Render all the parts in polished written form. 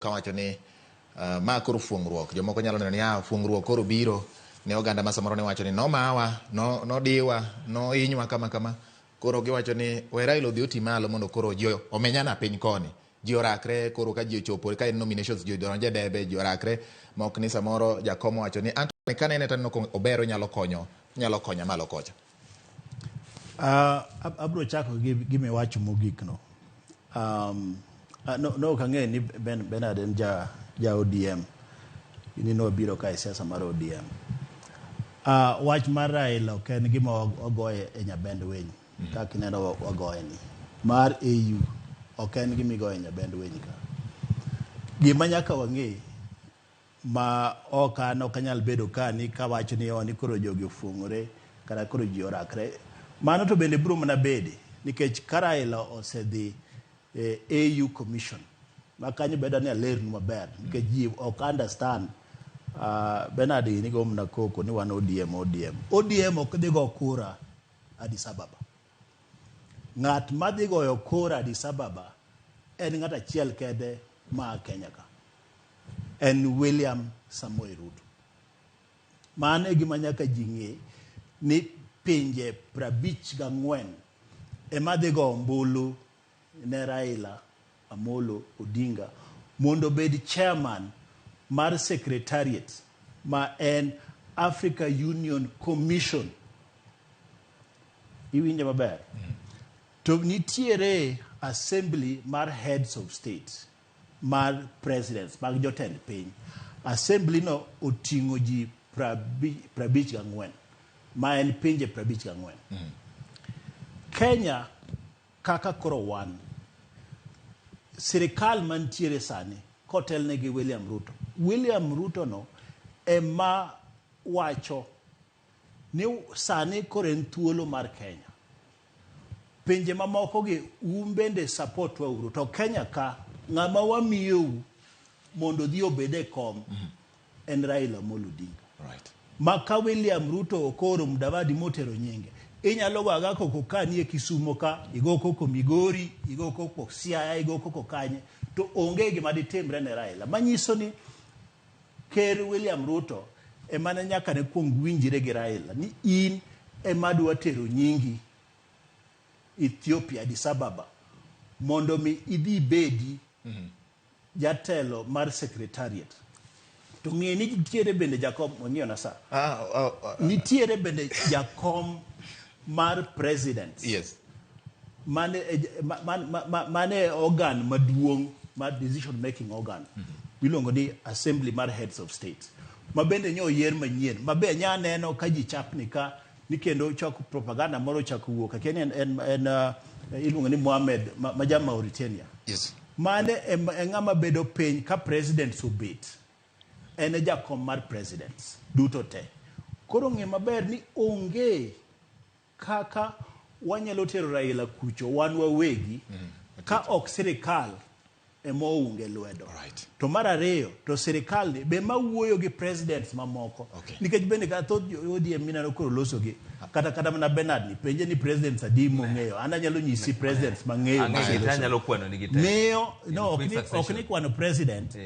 kawacho ni ma koro fuongruok jomoko nyalo neno ni fuongruok koro biro ne oganda ma samoro ne wacho ni no mawa no diwa no inywa kama koro giwacho ni we Raila odhi oti malo mondo koro ji omenyana piny koni ji orakre koro ka ji ochopo ka en nominations ji donje debe ji orakre mok ni samoro jakomo wacho ni Anthony kanene tan no obero nyalo konya malo kocha. Abro chako gimi wacho mogik no. No kange ni Bernard en ja ODM. Ini no biro ka siasa mar ODM. Wach mar Raila ken gima ogoye e nyabend weny. Ka kineno ogoye ni. Mar AU oken gima igoye e nyabend weny ka. Gima nyaka wang'e ma okano kanyal bedo ka ni ka wacho ni oni koro jogi ofuongore kata koro ji orakre. Mano to bende bro mana bede nikech Raila osedhi AU Commission makanyo bedo ni alernu maber nikech ji ok understand Bernard ni go mna koko ni wan ODM ok dhi go kura Addis Ababa. Ng'at ma dhi goyo kura Addis Ababa en ng'at achiel kede ma Kenya ka en William Samoei Ruto. Mano e gima nyaka ji ng'e ni pinje 54 ema dhi go ombulu ne Raila Amolo Odinga mondo bed chairman mar secretariat ma en Africa Union Commission. Iwinje maber. To nitiere assembly mar heads of state mar presidents mag jotend piny. Assembly no oting'o ji 54 ma en pinje 54. Kenya kaka koro wan sirikal mantiere sani kotelne gi William Ruto no ema wacho ni sani koro en thuolo mar Kenya. Pinje mamoko gi bende support wa uru to Kenya ka ng'ama wamiyou mondo dhi obede kom en Raila Amolo Odinga. Right. Maka William Ruto okoro Mudavadi motero nyinge. Inyalo waga koko kanie Kisumo ka, igo koko Migori, igo koko Siaya, igo koko Kanye, to onge gima ditimre ne Raila. Manyiso ni Ker William Ruto emane nyaka ne kuong winjire gi Raila ni in ema dwa tero nyingi Ethiopia Addis Ababa mondo mi idhi bedi jatelo mar secretariat. To ng'e ni nitiere bende jakom ong'iyo na sa. Nitiere bende jakom mar president. Yes. Mane organ maduong' mar decision making organ. Bilongo ni assembly mar heads of state. Ma bende nyo yer manyien. Ma be nya neno ka ji chapni ka ni kendo choko propaganda moro chako wuok. Kene en ilungo ni Mohamed majama Mauritania. Yes. Mane ng'ama bedo piny ka president subit. En jakom mar presidents duto te. Koro ng'e maber ni onge kaka wanyalo tero Raila kucho wan wawegi ka ok sirikal emo unge lwedo. Right. To mar ariyo to sirikal ni be mawuoyo gi presidents mamoko. Okay. Nikech bende ka thoth ODM minano koro loso gi kata mana Bernard ni penje ni presidents adi mong'eyo. Ana nyalo nyisi presidents mang'eyo. Anyalo kwano ni gite. Miyo no ok ni kwano president.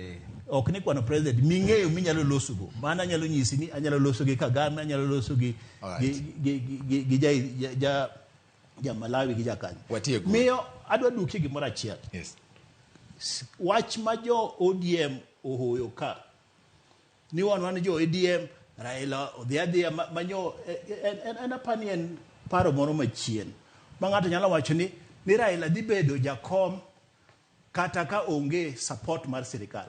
Ok ni kwano president ming'eyo minyalo loso go. Mana nyalo nyisi ni anyalo loso gi Kagame, anyalo loso gi ja Malawi gi Jakanya. Miyo adwa duki gimoro achiel. Yes. Wach ma jo ODM ohoyo ka ni wan jo ODM Raila odhiadhia manyo en apani en paro moro machien ma ng'ato nyalo wacho ni Raila dhi bedo jakom kata ka onge support mar sirikal.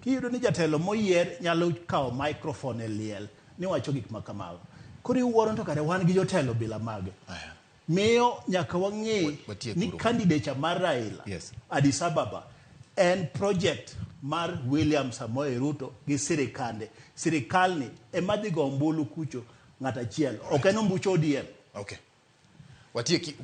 Kiyudo ni jatelo moyier nyalo kawo microphone e liel ni wacho gik makamago. Koro iwuoro to kare wan gi jotelo bila mage. Miyo nyaka wang'e ni candidate mar Raila Addis Ababa en projekt mar William Samoei Ruto gi sirikande. Sirikal ni ema dhi go ombulu kucho ng'at achiel. Ok en ombucho ODM. Okay. Watieki